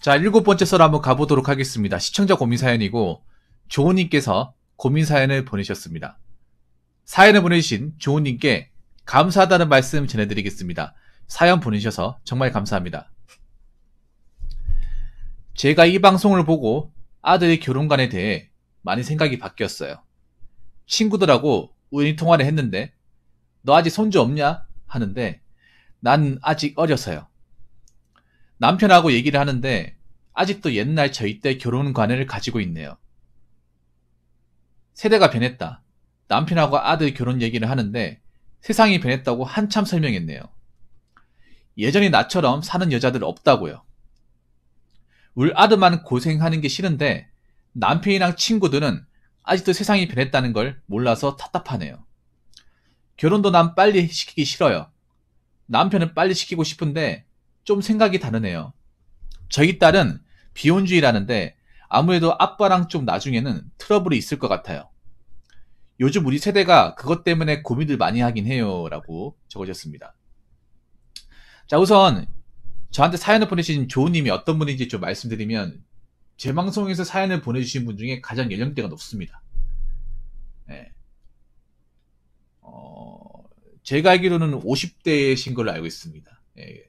자, 7번째 썰 한번 가보도록 하겠습니다. 시청자 고민 사연이고 조은님께서 고민 사연을 보내셨습니다. 사연을 보내주신 조은님께 감사하다는 말씀 전해드리겠습니다. 사연 보내셔서 정말 감사합니다. 제가 이 방송을 보고 아들의 결혼관에 대해 많이 생각이 바뀌었어요. 친구들하고 우연히 통화를 했는데 너 아직 손주 없냐? 하는데 난 아직 어려서요. 남편하고 얘기를 하는데 아직도 옛날 저희 때 결혼관을 가지고 있네요. 세대가 변했다. 남편하고 아들 결혼 얘기를 하는데 세상이 변했다고 한참 설명했네요. 예전에 나처럼 사는 여자들 없다고요. 우리 아들만 고생하는 게 싫은데 남편이랑 친구들은 아직도 세상이 변했다는 걸 몰라서 답답하네요. 결혼도 난 빨리 시키기 싫어요. 남편은 빨리 시키고 싶은데 좀 생각이 다르네요. 저희 딸은 비혼주의라는데 아무래도 아빠랑 좀 나중에는 트러블이 있을 것 같아요. 요즘 우리 세대가 그것 때문에 고민을 많이 하긴 해요. 라고 적어줬습니다. 자, 우선 저한테 사연을 보내신 조우님이 어떤 분인지 좀 말씀드리면 제 방송에서 사연을 보내주신 분 중에 가장 연령대가 높습니다. 네. 제가 알기로는 50대이신 걸로 알고 있습니다. 예.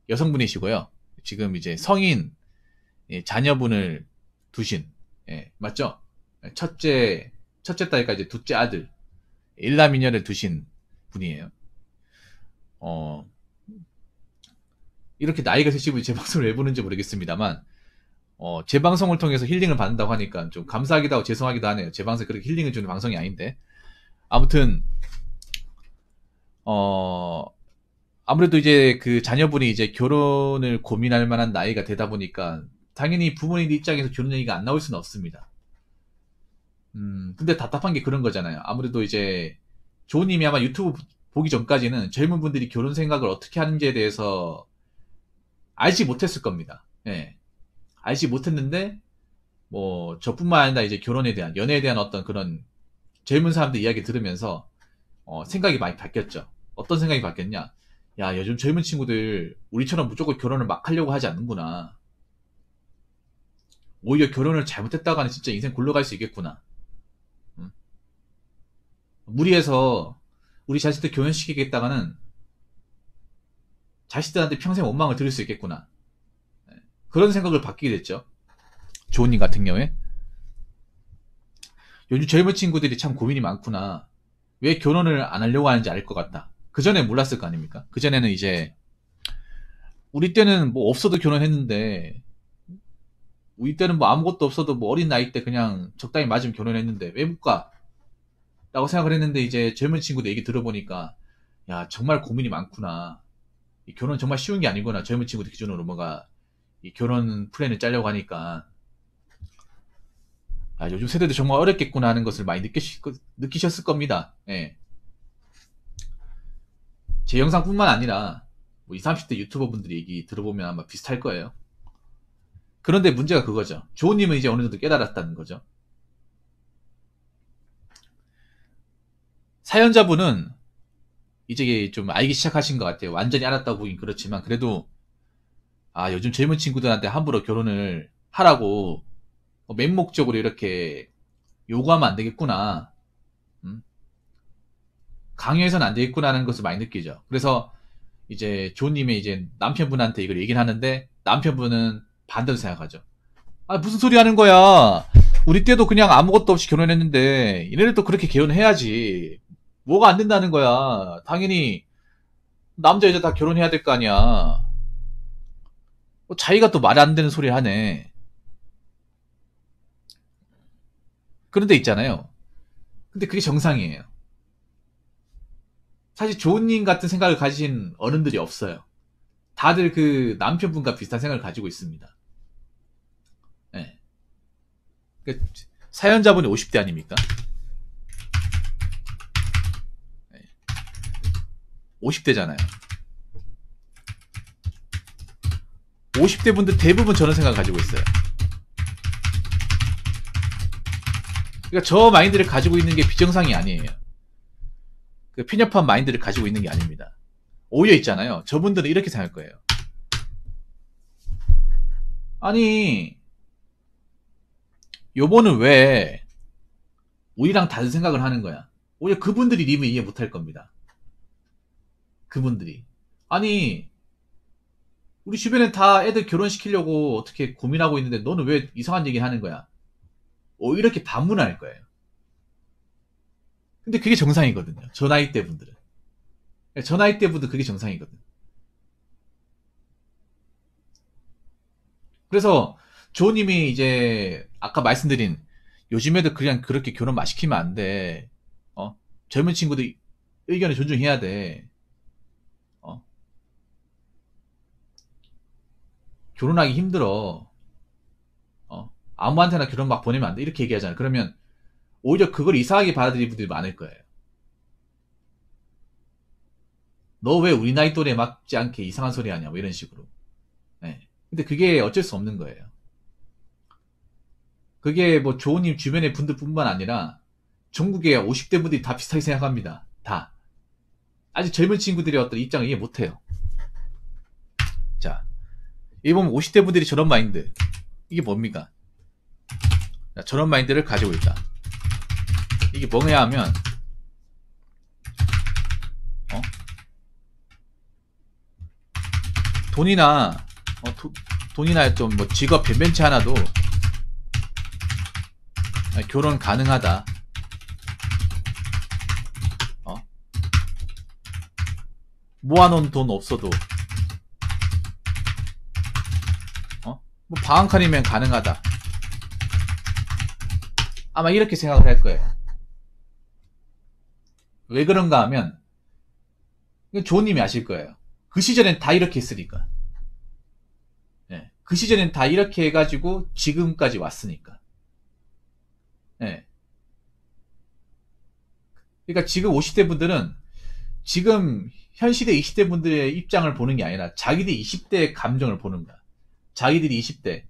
여성분이시고요. 지금 이제 성인 자녀분을 두신, 예, 맞죠? 첫째 딸까지 둘째 아들, 일남이녀를 두신 분이에요. 이렇게 나이가 드신 분이 제 방송을 왜 보는지 모르겠습니다만, 제 방송을 통해서 힐링을 받는다고 하니까 좀 감사하기도 하고 죄송하기도 하네요. 제 방송이 그렇게 힐링을 주는 방송이 아닌데. 아무튼, 아무래도 이제 그 자녀분이 이제 결혼을 고민할 만한 나이가 되다 보니까 당연히 부모님 입장에서 결혼 얘기가 안 나올 수는 없습니다. 근데 답답한 게 그런 거잖아요. 아무래도 이제 조님이 아마 유튜브 보기 전까지는 젊은 분들이 결혼 생각을 어떻게 하는지에 대해서 알지 못했을 겁니다. 예. 알지 못했는데 뭐 저뿐만 아니라 이제 결혼에 대한 연애에 대한 어떤 그런 젊은 사람들 이야기 들으면서 생각이 많이 바뀌었죠. 어떤 생각이 바뀌었냐? 야, 요즘 젊은 친구들 우리처럼 무조건 결혼을 막 하려고 하지 않는구나. 오히려 결혼을 잘못했다가는 진짜 인생 굴러갈 수 있겠구나. 무리해서 우리 자식들 결혼시키겠다가는 자식들한테 평생 원망을 들을 수 있겠구나. 그런 생각을 바뀌게 됐죠. 조은님 같은 경우에. 요즘 젊은 친구들이 참 고민이 많구나. 왜 결혼을 안 하려고 하는지 알 것 같다. 그전에 몰랐을 거 아닙니까? 그전에는 이제 우리 때는 뭐 없어도 결혼했는데 우리 때는 뭐 아무것도 없어도 뭐 어린 나이 때 그냥 적당히 맞으면 결혼했는데 왜 못 가? 라고 생각을 했는데 이제 젊은 친구들 얘기 들어보니까 야, 정말 고민이 많구나. 이 결혼 정말 쉬운 게 아니구나. 젊은 친구들 기준으로 뭐가 이 결혼 플랜을 짜려고 하니까 아, 요즘 세대도 정말 어렵겠구나 하는 것을 많이 느끼셨을 겁니다. 예. 제 영상뿐만 아니라 뭐 20, 30대 유튜버 분들이 얘기 들어보면 아마 비슷할 거예요. 그런데 문제가 그거죠. 조우님은 이제 어느 정도 깨달았다는 거죠. 사연자분은 이제 좀 알기 시작하신 것 같아요. 완전히 알았다고 보긴 그렇지만 그래도 아, 요즘 젊은 친구들한테 함부로 결혼을 하라고 맹목적으로 이렇게 요구하면 안 되겠구나. 강요해서는 안 되겠구나 하는 것을 많이 느끼죠. 그래서 이제 조님의 이제 남편분한테 이걸 얘기를 하는데 남편분은 반대로 생각하죠. 아, 무슨 소리 하는 거야. 우리 때도 그냥 아무것도 없이 결혼했는데 얘네들도 그렇게 결혼해야지. 뭐가 안 된다는 거야. 당연히 남자 여자 다 결혼해야 될 거 아니야. 자기가 또 말 안 되는 소리 하네. 그런데 있잖아요. 근데 그게 정상이에요. 사실 조은님 같은 생각을 가진 어른들이 없어요. 다들 그 남편분과 비슷한 생각을 가지고 있습니다. 네. 그러니까 사연자분이 50대 아닙니까? 네. 50대잖아요. 50대 분들 대부분 저런 생각을 가지고 있어요. 그러니까 저 마인드를 가지고 있는 게 비정상이 아니에요. 그 편협한 마인드를 가지고 있는 게 아닙니다. 오히려 있잖아요. 저분들은 이렇게 생각할 거예요. 아니, 요번은 왜 우리랑 다른 생각을 하는 거야? 오히려 그분들이 님을 이해 못할 겁니다. 그분들이. 아니, 우리 주변에 다 애들 결혼시키려고 어떻게 고민하고 있는데 너는 왜 이상한 얘기 하는 거야? 이렇게 반문할 거예요. 근데 그게 정상이거든요. 저 나이 대 분들은. 저 나이 대 분들 그게 정상이거든. 그래서 조님이 이제 아까 말씀드린 요즘 애들 그냥 그렇게 결혼 막 시키면 안 돼. 젊은 친구들 의견을 존중해야 돼. 어? 결혼하기 힘들어. 아무한테나 결혼 막 보내면 안 돼. 이렇게 얘기하잖아. 그러면 오히려 그걸 이상하게 받아들이는 분들이 많을 거예요. 너 왜 우리 나이 또래에 맞지 않게 이상한 소리 하냐. 뭐 이런 식으로. 네. 근데 그게 어쩔 수 없는 거예요. 그게 뭐 조님 주변의 분들뿐만 아니라 전국의 50대 분들이 다 비슷하게 생각합니다. 다. 아직 젊은 친구들의 어떤 입장을 이해 못해요. 자, 이 보면 50대 분들이 저런 마인드. 이게 뭡니까? 자, 저런 마인드를 가지고 있다. 이게 뭐냐 하면, 돈이나, 돈이나 좀 뭐 직업 변변치 않아도 결혼 가능하다. 모아놓은 돈 없어도, 뭐 방 한 칸이면 가능하다. 아마 이렇게 생각을 할 거예요. 왜 그런가 하면, 조님이 아실 거예요. 그 시절엔 다 이렇게 했으니까. 네. 그 시절엔 다 이렇게 해가지고 지금까지 왔으니까. 네. 그러니까 지금 50대 분들은 지금 현 시대 20대 분들의 입장을 보는 게 아니라 자기들이 20대의 감정을 보는 거야. 자기들이 20대.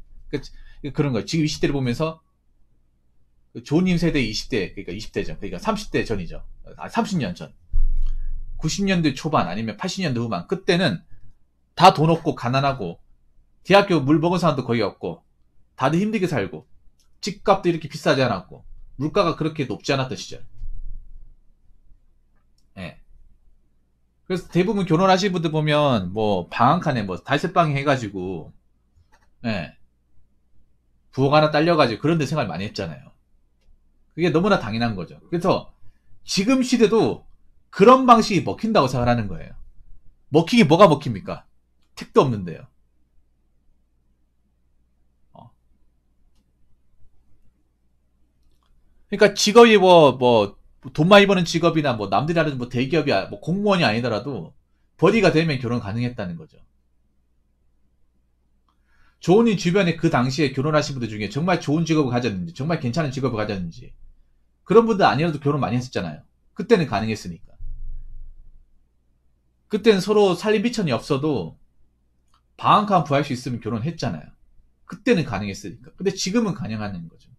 그런 거야. 지금 20대를 보면서 조님 세대 20대, 그러니까 20대죠. 그러니까 30대 전이죠. 30년 전. 90년대 초반 아니면 80년대 후반. 그때는 다 돈 없고 가난하고 대학교 물 먹은 사람도 거의 없고 다들 힘들게 살고 집값도 이렇게 비싸지 않았고 물가가 그렇게 높지 않았던 시절. 예. 그래서 대부분 결혼하신 분들 보면 뭐 방 한 칸에 뭐 달새방이 해가지고 예. 부엌 하나 딸려가지고 그런 데 생활 많이 했잖아요. 그게 너무나 당연한 거죠. 그래서 지금 시대도 그런 방식이 먹힌다고 생각하는 거예요. 먹히긴 뭐가 먹힙니까? 택도 없는데요. 그러니까 직업이 돈 많이 버는 직업이나 뭐 남들이 하는 뭐 대기업이 뭐 공무원이 아니더라도 버디가 되면 결혼 가능했다는 거죠. 조은이 주변에 그 당시에 결혼하신 분들 중에 정말 좋은 직업을 가졌는지, 정말 괜찮은 직업을 가졌는지, 그런 분들 아니라도 결혼 많이 했었잖아요. 그때는 가능했으니까. 그때는 서로 살림 비천이 없어도 방 한 칸 구할 수 있으면 결혼했잖아요. 그때는 가능했으니까. 근데 지금은 가능하는 거죠.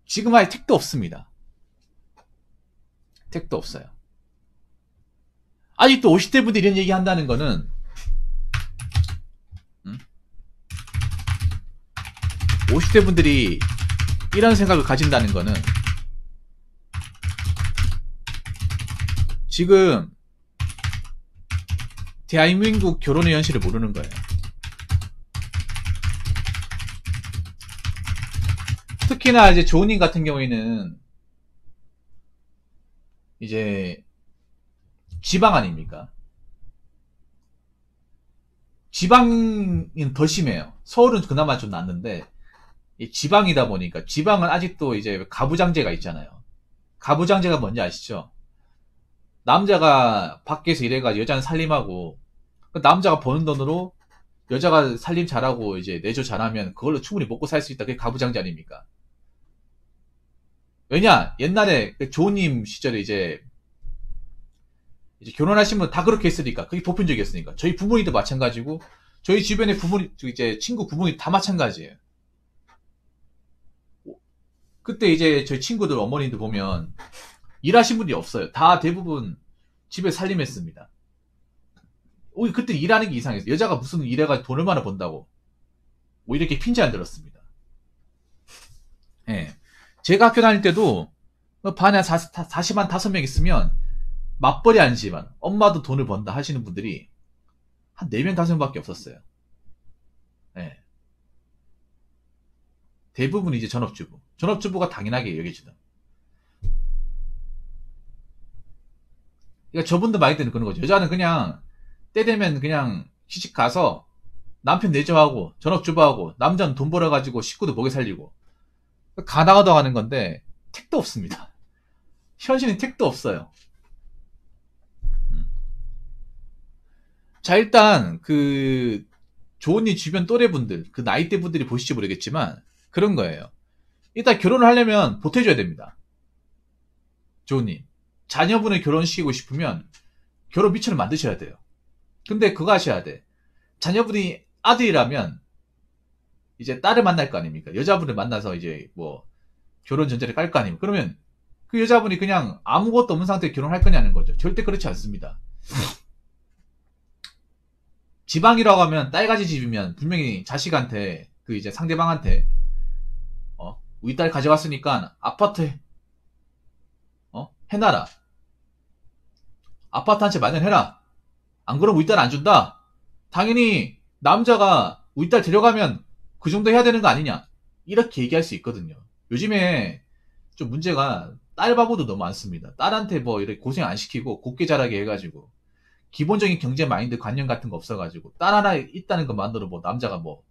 지금 아예 택도 없습니다. 택도 없어요. 아직도 50대 분들이 이런 얘기 한다는 거는 50대 분들이 이런 생각을 가진다는 거는 지금 대한민국 결혼의 현실을 모르는 거예요. 특히나 이제 조은님 같은 경우에는 이제 지방 아닙니까? 지방은 더 심해요. 서울은 그나마 좀 낫는데 지방이다 보니까 지방은 아직도 이제 가부장제가 있잖아요. 가부장제가 뭔지 아시죠? 남자가 밖에서 일해가지고 여자는 살림하고 그 남자가 버는 돈으로 여자가 살림 잘하고 이제 내조 잘하면 그걸로 충분히 먹고 살 수 있다. 그게 가부장제 아닙니까? 왜냐 옛날에 그 조님 시절에 이제 결혼하신 분 다 그렇게 했으니까 그게 보편적이었으니까 저희 부모님도 마찬가지고 저희 주변의 부모님 이제 친구 부모님 다 마찬가지예요. 그때 이제 저희 친구들 어머님들 보면 일하신 분이 없어요. 다 대부분 집에 살림했습니다. 그때 일하는 게 이상했어요. 여자가 무슨 일해가지고 돈 얼마나 번다고. 뭐 이렇게 핀잔 들었습니다. 예. 제가 학교 다닐 때도 반에 40만 5명 있으면 맞벌이 아니지만 엄마도 돈을 번다 하시는 분들이 한 4명 5명밖에 없었어요. 예. 대부분 이제 전업주부가 당연하게 여겨지던. 그러니까 저분도 많이 되는 그런 거죠. 여자는 그냥 때 되면 그냥 시집 가서 남편 내조하고 전업주부하고 남자는 돈 벌어가지고 식구도 먹여 살리고 가나가다 가는 건데 택도 없습니다. 현실은 택도 없어요. 자, 일단 그 조언니 주변 또래분들, 그 나이대 분들이 보실지 모르겠지만 그런 거예요. 일단 결혼을 하려면 보태줘야 됩니다. 조언님, 자녀분을 결혼시키고 싶으면 결혼 미천을 만드셔야 돼요. 근데 그거 하셔야 돼. 자녀분이 아들이라면 이제 딸을 만날 거 아닙니까? 여자분을 만나서 이제 뭐 결혼 전제를 깔 거 아닙니까? 그러면 그 여자분이 그냥 아무것도 없는 상태에 결혼할 거냐는 거죠. 절대 그렇지 않습니다. 지방이라고 하면 딸가지 집이면 분명히 자식한테 그 이제 상대방한테 우리 딸 가져갔으니까 아파트 해놔라. 아파트 한 채 마련해라. 안 그러면 우리 딸 안 준다. 당연히 남자가 우리 딸 데려가면 그 정도 해야 되는 거 아니냐. 이렇게 얘기할 수 있거든요. 요즘에 좀 문제가 딸 바보도 너무 많습니다. 딸한테 뭐 이렇게 고생 안 시키고 곱게 자라게 해가지고 기본적인 경제 마인드 관념 같은 거 없어가지고 딸 하나 있다는 것만으로 뭐 남자가 뭐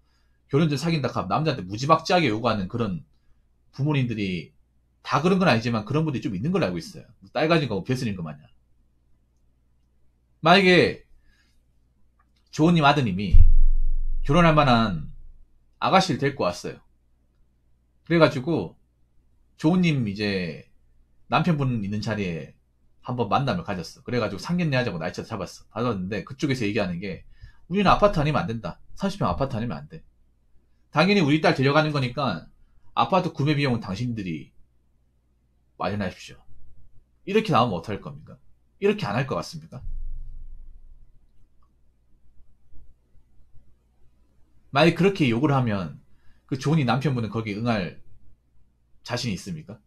결혼 전 사귄다 하면 남자한테 무지막지하게 요구하는 그런 부모님들이 다 그런 건 아니지만 그런 분들이 좀 있는 걸로 알고 있어요. 딸 가진 거 벼슬인 거 마냥. 만약에 조은님 아드님이 결혼할 만한 아가씨를 데리고 왔어요. 그래가지고 조은님 이제 남편분 있는 자리에 한번 만남을 가졌어. 그래가지고 상견례 하자고 날짜 잡았어. 받았는데 그쪽에서 얘기하는 게 우리는 아파트 아니면 안 된다. 30평 아파트 아니면 안 돼. 당연히 우리 딸 데려가는 거니까 아파트 구매 비용은 당신들이 마련하십시오. 이렇게 나오면 어떡할 겁니까? 이렇게 안 할 것 같습니까? 만약에 그렇게 욕을 하면 그 조은이 남편분은 거기에 응할 자신이 있습니까?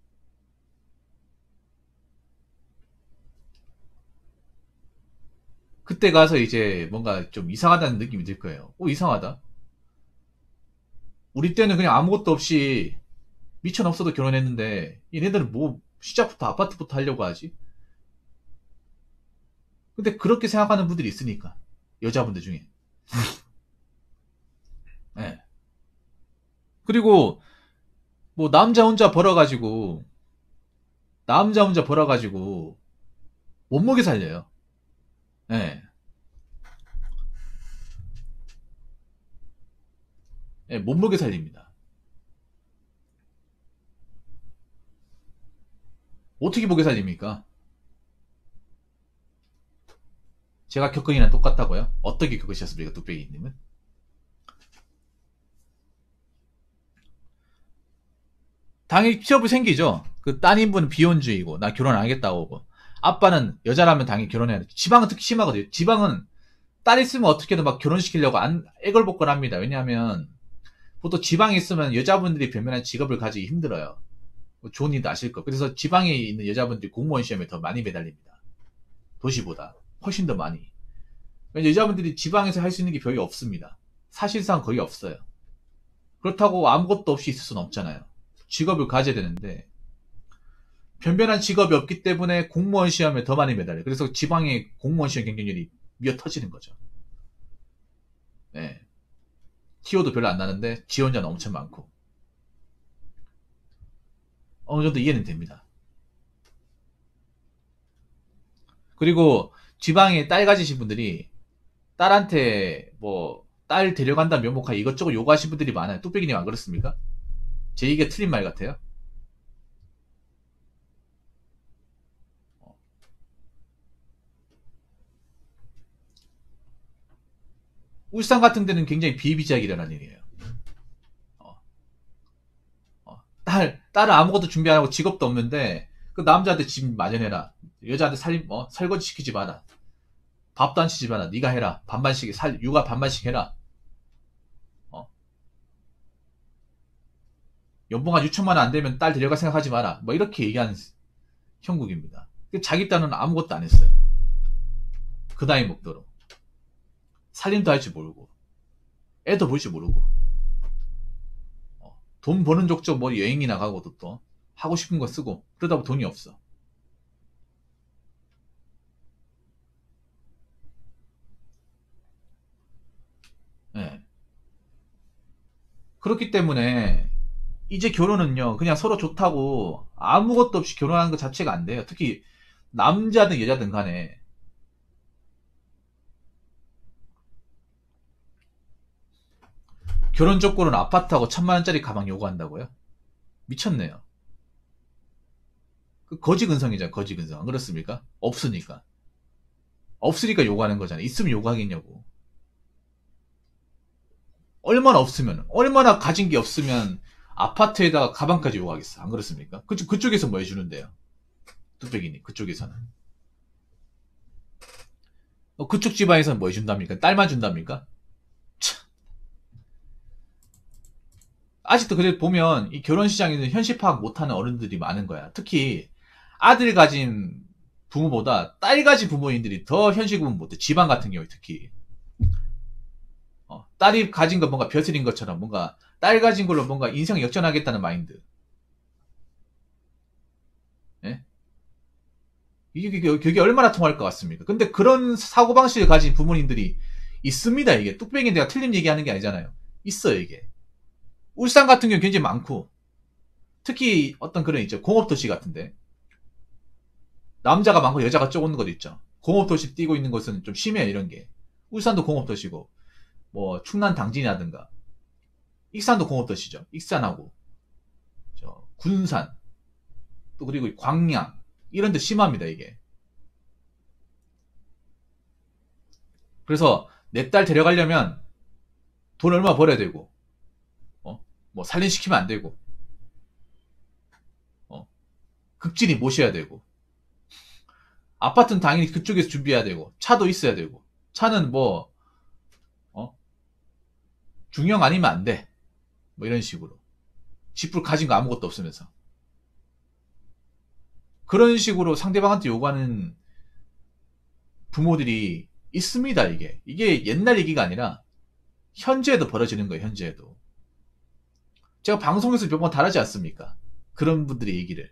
그때 가서 이제 뭔가 좀 이상하다는 느낌이 들 거예요. 이상하다. 우리 때는 그냥 아무것도 없이 미천 없어도 결혼했는데 얘네들은 뭐 시작부터 아파트부터 하려고 하지? 근데 그렇게 생각하는 분들이 있으니까 여자분들 중에. 네. 그리고 뭐 남자 혼자 벌어가지고 못 먹여 살려요. 예. 예, 못 먹여 살립니다. 어떻게 먹여 살립니까? 제가 겪은 이랑 똑같다고요? 어떻게 겪으셨습니까, 뚝배기님은? 당연히 취업이 생기죠. 그 따님분은 비혼주의고, 나 결혼 안 하겠다고 하고. 아빠는 여자라면 당연히 결혼해야 돼. 지방은 특히 심하거든요. 지방은 딸 있으면 어떻게든 막 결혼시키려고 애걸복걸 합니다. 왜냐하면, 보통 지방에 있으면 여자분들이 변변한 직업을 가지기 힘들어요. 뭐 좋은 일도 아실 거. 그래서 지방에 있는 여자분들이 공무원 시험에 더 많이 매달립니다. 도시보다. 훨씬 더 많이. 여자분들이 지방에서 할 수 있는 게 별로 없습니다. 사실상 거의 없어요. 그렇다고 아무것도 없이 있을 수는 없잖아요. 직업을 가져야 되는데 변변한 직업이 없기 때문에 공무원 시험에 더 많이 매달려요. 그래서 지방의 공무원 시험 경쟁률이 미어 터지는 거죠. 네. 티오도 별로 안 나는데 지원자는 엄청 많고 어느 정도 이해는 됩니다. 그리고 지방에 딸 가지신 분들이 딸한테 뭐 딸 데려간다 면목하에 이것저것 요구하신 분들이 많아요. 뚝배기님 안 그렇습니까? 제 얘기가 틀린 말 같아요. 울산 같은 데는 굉장히 비일비재하게 일어난 일이에요. 어, 딸은 아무것도 준비 안 하고 직업도 없는데 그 남자한테 집 마련해라. 여자한테 설거지 시키지 마라. 밥도 안 치지 마라. 네가 해라. 반반씩 육아 반반씩 해라. 어. 연봉 한 6천만 원 안 되면 딸 데려갈 생각하지 마라. 뭐 이렇게 얘기하는 형국입니다. 자기 딸은 아무것도 안 했어요. 그 나이 먹도록. 살림도 할 줄 모르고, 애도 볼 줄 모르고, 돈 버는 족족 뭐 여행이나 가고도 또 하고 싶은 거 쓰고, 그러다 보면 돈이 없어. 예. 그렇기 때문에 이제 결혼은요, 그냥 서로 좋다고 아무것도 없이 결혼하는 것 자체가 안 돼요. 특히 남자든 여자든 간에. 결혼 조건은 아파트하고 1,000만 원짜리 가방 요구한다고요? 미쳤네요. 그 거지 근성이잖아, 거지 근성. 안 그렇습니까? 없으니까. 없으니까 요구하는 거잖아요. 있으면 요구하겠냐고. 얼마나 없으면, 얼마나 가진 게 없으면 아파트에다가 가방까지 요구하겠어. 안 그렇습니까? 그쪽에서 뭐 해주는데요? 뚝배기니, 그쪽에서는. 그쪽 집안에서는 뭐 해준답니까? 딸만 준답니까? 참. 아직도 그래 보면 이 결혼 시장에는 현실 파악 못하는 어른들이 많은 거야. 특히 아들 가진 부모보다 딸 가진 부모님들이 더 현실 구분 못해. 집안 같은 경우에 특히. 딸이 가진 거 뭔가 벼슬인 것처럼 뭔가 딸 가진 걸로 뭔가 인생 역전하겠다는 마인드. 예? 이게 얼마나 통할 것 같습니까? 근데 그런 사고방식을 가진 부모님들이 있습니다, 이게. 뚝배기 내가 틀린 얘기하는 게 아니잖아요. 있어요, 이게. 울산 같은 경우 굉장히 많고, 특히 어떤 그런 있죠. 공업도시 같은데. 남자가 많고 여자가 적은 것도 있죠. 공업도시 뛰고 있는 곳은 좀 심해요, 이런 게. 울산도 공업도시고, 뭐, 충남 당진이라든가, 익산도 공업도시죠. 익산하고, 군산, 또 그리고 광양, 이런 데 심합니다, 이게. 그래서 내 딸 데려가려면 돈 얼마 벌어야 되고, 뭐 살림시키면 안 되고, 극진히 모셔야 되고, 아파트는 당연히 그쪽에서 준비해야 되고, 차도 있어야 되고, 차는 뭐, 중형 아니면 안 돼. 뭐 이런 식으로. 집불 가진 거 아무것도 없으면서. 그런 식으로 상대방한테 요구하는 부모들이 있습니다, 이게. 이게 옛날 얘기가 아니라, 현재에도 벌어지는 거예요, 현재에도. 제가 방송에서 몇 번 다루지 않습니까? 그런 분들의 얘기를.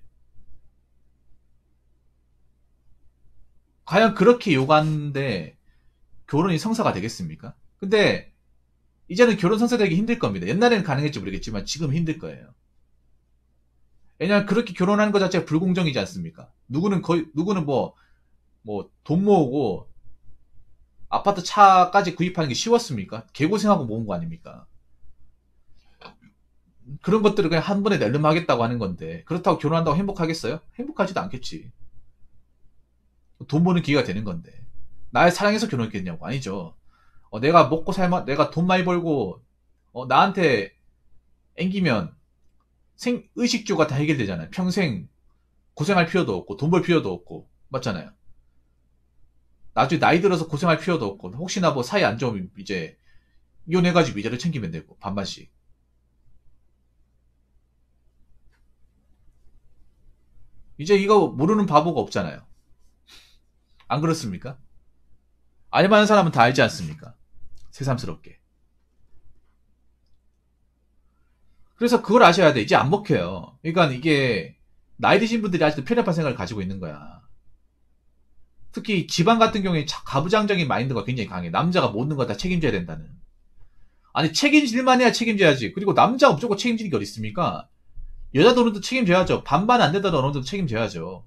과연 그렇게 요구하는데 결혼이 성사가 되겠습니까? 근데 이제는 결혼 성사되기 힘들 겁니다. 옛날에는 가능했지 모르겠지만 지금 힘들 거예요. 왜냐하면 그렇게 결혼하는 것 자체가 불공정이지 않습니까? 누구는 돈 모으고 아파트 차까지 구입하는 게 쉬웠습니까? 개고생하고 모은 거 아닙니까? 그런 것들을 그냥 한 번에 낼름하겠다고 하는 건데, 그렇다고 결혼한다고 행복하겠어요? 행복하지도 않겠지. 돈 버는 기회가 되는 건데. 나의 사랑해서 결혼했겠냐고. 아니죠. 내가 먹고 살만, 내가 돈 많이 벌고, 나한테 앵기면 의식주가 다 해결되잖아요. 평생 고생할 필요도 없고, 돈 벌 필요도 없고, 맞잖아요. 나중에 나이 들어서 고생할 필요도 없고, 혹시나 뭐 사이 안 좋으면 이제 이혼해가지고 위자료 챙기면 되고, 반반씩. 이제 이거 모르는 바보가 없잖아요. 안 그렇습니까? 알만한 사람은 다 알지 않습니까? 새삼스럽게. 그래서 그걸 아셔야 돼. 이제 안 먹혀요. 그러니까 이게 나이 드신 분들이 아직도 편협한 생각을 가지고 있는 거야. 특히 집안 같은 경우에 가부장적인 마인드가 굉장히 강해. 남자가 모든 거 다 책임져야 된다는. 아니 책임질만 해야 책임져야지. 그리고 남자가 무조건 책임지는 게 어디 있습니까? 여자도 어느 정도 책임져야죠. 반반 안 되더라도 어느 정도 책임져야죠.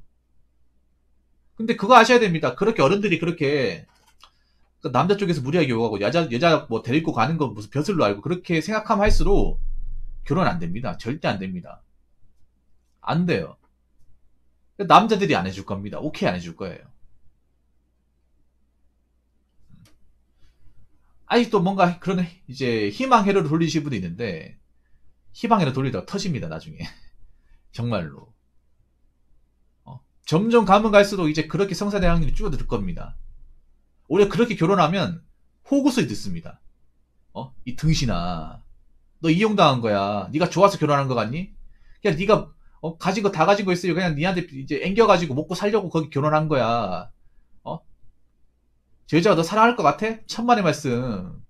근데 그거 아셔야 됩니다. 그렇게 어른들이 그렇게 남자 쪽에서 무리하게 요구하고 여자 뭐 데리고 가는 거 무슨 벼슬로 알고 그렇게 생각하면 할수록 결혼 안 됩니다. 절대 안 됩니다. 안 돼요. 남자들이 안 해줄 겁니다. 오케이 안 해줄 거예요. 아직도 뭔가 그런 이제 희망 회로를 돌리실 분도 있는데 희망 회로 돌리다가 터집니다. 나중에 정말로. 점점 가면 갈수록 이제 그렇게 성사될 확률이 줄어들 겁니다. 오히려 그렇게 결혼하면 호구소리 듣습니다. 이 등신아, 너 이용당한 거야. 네가 좋아서 결혼한 거 같니? 그냥 네가 가진 거 다 가진 거 있어요. 그냥 니한테 이제 앵겨가지고 먹고 살려고 거기 결혼한 거야. 어? 저 여자가 너 사랑할 것 같아? 천만의 말씀.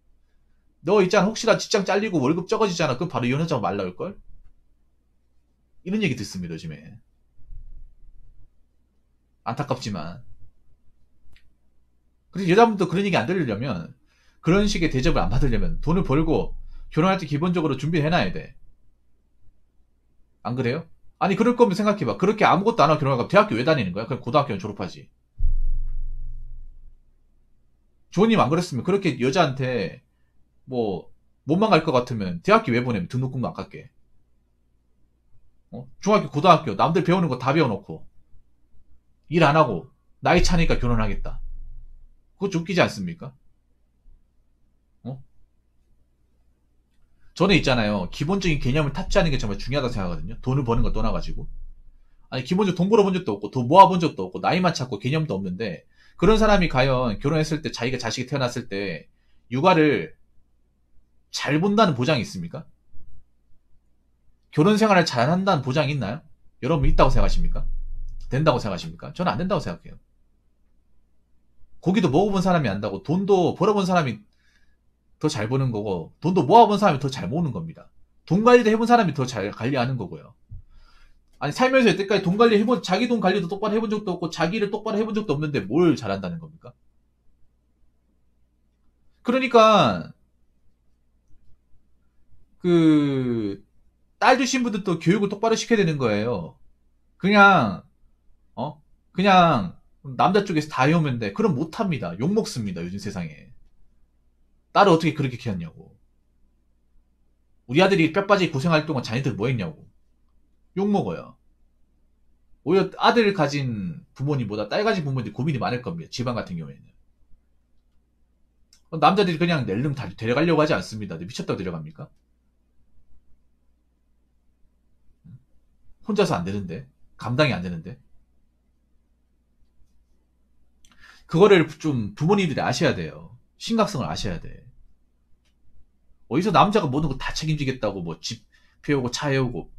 너 있잖아. 혹시나 직장 잘리고 월급 적어지잖아. 그럼 바로 이혼하자고 말 나올걸? 이런 얘기 듣습니다, 요즘에. 안타깝지만. 그래서 여자분도 그런 얘기 안 들으려면, 그런 식의 대접을 안 받으려면 돈을 벌고 결혼할 때 기본적으로 준비해놔야 돼. 안 그래요? 아니, 그럴 거면 생각해봐. 그렇게 아무것도 안 하고 결혼하면 대학교 왜 다니는 거야? 그냥 고등학교는 졸업하지. 조님 안 그랬으면 그렇게 여자한테 뭐 못만 갈 것 같으면 대학교 왜 보내면 등록금도 안 깎게. 중학교, 고등학교 남들 배우는 거 다 배워놓고 일 안 하고 나이 차니까 결혼하겠다. 그거 좀 웃기지 않습니까? 어? 저는 있잖아요. 기본적인 개념을 탑재하는 게 정말 중요하다고 생각하거든요. 돈을 버는 거 떠나가지고. 아니, 기본적으로 돈 벌어본 적도 없고, 돈 모아본 적도 없고, 나이만 찾고 개념도 없는데, 그런 사람이 과연 결혼했을 때, 자기가 자식이 태어났을 때, 육아를 잘 본다는 보장이 있습니까? 결혼 생활을 잘 한다는 보장이 있나요? 여러분 있다고 생각하십니까? 된다고 생각하십니까? 저는 안 된다고 생각해요. 고기도 먹어본 사람이 안다고, 돈도 벌어본 사람이 더 잘 버는 거고, 돈도 모아본 사람이 더 잘 모으는 겁니다. 돈 관리도 해본 사람이 더 잘 관리하는 거고요. 아니, 살면서 여태까지 돈 관리 해본, 자기 돈 관리도 똑바로 해본 적도 없고, 자기를 똑바로 해본 적도 없는데 뭘 잘한다는 겁니까? 그러니까, 그, 딸 주신 분들도 교육을 똑바로 시켜야 되는 거예요. 그냥, 그냥, 남자 쪽에서 다 해오면 돼. 그럼 못합니다. 욕먹습니다, 요즘 세상에. 딸을 어떻게 그렇게 키웠냐고. 우리 아들이 뼈 빠지게 고생할 동안 자네들 뭐 했냐고. 욕먹어요. 오히려 아들 가진 부모님보다 딸 가진 부모님들이 고민이 많을 겁니다. 집안 같은 경우에는. 남자들이 그냥 낼름 다 데려가려고 하지 않습니다. 미쳤다고 데려갑니까? 혼자서 안 되는데. 감당이 안 되는데. 그거를 좀 부모님들이 아셔야 돼요. 심각성을 아셔야 돼. 어디서 남자가 모든 거 다 책임지겠다고 뭐 집 해오고 차 해오고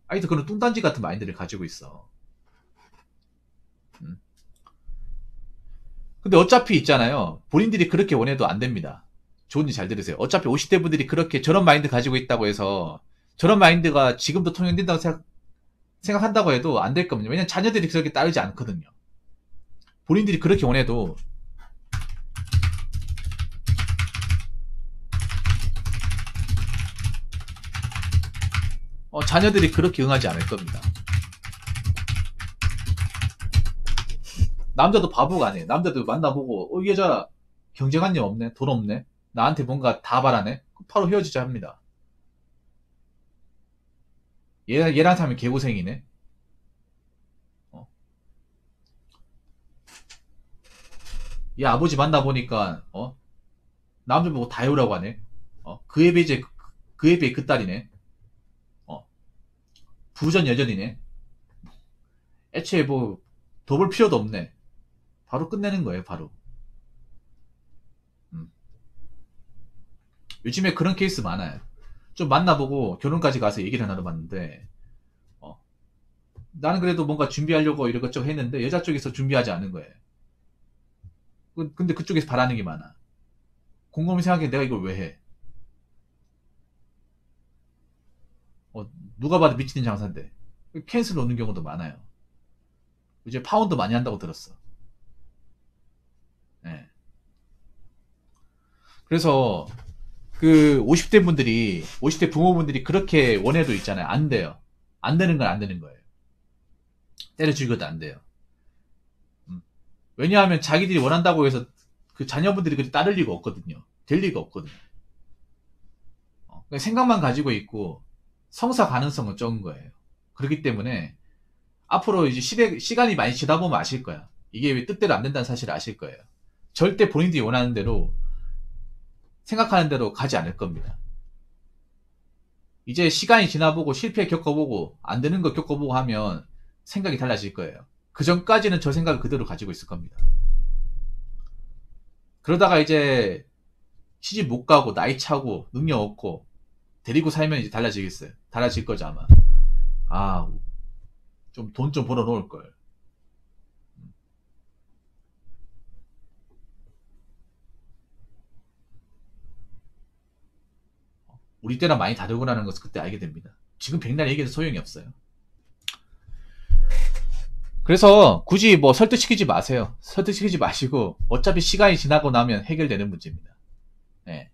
아이도 그런 뚱딴지 같은 마인드를 가지고 있어. 음. 근데 어차피 있잖아요. 본인들이 그렇게 원해도 안 됩니다. 좋은지 잘 들으세요. 어차피 50대 분들이 그렇게 저런 마인드 가지고 있다고 해서 저런 마인드가 지금도 통용된다고 생각한다고 해도 안 될 겁니다. 왜냐면 자녀들이 그렇게 따르지 않거든요. 본인들이 그렇게 원해도 자녀들이 그렇게 응하지 않을 겁니다. 남자도 바보가 아니에요. 남자도 만나보고 이 여자 경쟁한 일 없네, 돈 없네, 나한테 뭔가 다 바라네, 바로 헤어지자 합니다. 얘랑 사면 개고생이네. 어. 얘 아버지 만나보니까 남자 보고 다 해오라고 하네. 그에 비해 그에 비해 그 딸이네. 부전 여전이네. 애초에 뭐 더 볼 필요도 없네. 바로 끝내는 거예요, 바로. 음. 요즘에 그런 케이스 많아요. 좀 만나보고 결혼까지 가서 얘기를 나눠봤는데, 나는 그래도 뭔가 준비하려고 이것저것 했는데, 여자 쪽에서 준비하지 않은 거예요. 근데 그쪽에서 바라는 게 많아. 곰곰이 생각해, 내가 이걸 왜 해? 누가 봐도 미치는 장사인데. 캔슬 오는 경우도 많아요. 이제 파운드 많이 한다고 들었어. 예. 그래서, 그 50대 분들이, 50대 부모분들이 그렇게 원해도 있잖아요. 안 돼요. 안 되는 건 안 되는 거예요. 때려 죽여도 안 돼요. 왜냐하면 자기들이 원한다고 해서 그 자녀분들이 그렇게 따를 리가 없거든요. 될 리가 없거든요. 생각만 가지고 있고 성사 가능성은 적은 거예요. 그렇기 때문에 앞으로 이제 시간이 많이 지다 보면 아실 거야. 이게 왜 뜻대로 안 된다는 사실을 아실 거예요. 절대 본인들이 원하는 대로 생각하는 대로 가지 않을 겁니다. 이제 시간이 지나보고 실패 겪어보고 안 되는 거 겪어보고 하면 생각이 달라질 거예요. 그 전까지는 저 생각을 그대로 가지고 있을 겁니다. 그러다가 이제 시집 못 가고 나이 차고 능력 없고 데리고 살면 이제 달라지겠어요. 달라질 거죠 아마. 좀 돈 좀 벌어 놓을 걸. 우리 때랑 많이 다르구나는 것을 그때 알게 됩니다. 지금 백날 얘기해도 소용이 없어요. 그래서 굳이 뭐 설득시키지 마세요. 설득시키지 마시고 어차피 시간이 지나고 나면 해결되는 문제입니다. 예.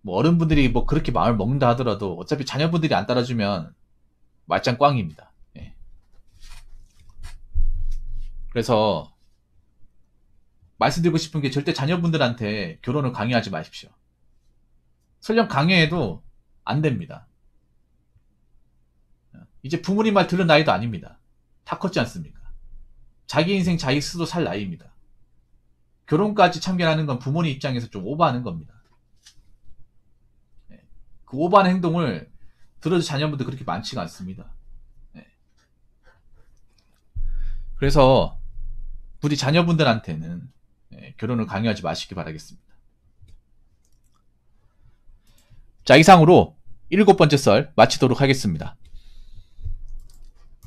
뭐 어른분들이 뭐 그렇게 마음을 먹는다 하더라도 어차피 자녀분들이 안 따라주면 말짱 꽝입니다. 예. 그래서 말씀드리고 싶은 게 절대 자녀분들한테 결혼을 강요하지 마십시오. 설령 강요해도 안 됩니다. 이제 부모님 말 들을 나이도 아닙니다. 다 컸지 않습니까? 자기 인생 자기 스스로 살 나이입니다. 결혼까지 참견하는 건 부모님 입장에서 좀 오버하는 겁니다. 그 오버하는 행동을 들어도 자녀분들 그렇게 많지가 않습니다. 그래서 부디 자녀분들한테는 결혼을 강요하지 마시기 바라겠습니다. 자, 이상으로 7번째 썰 마치도록 하겠습니다.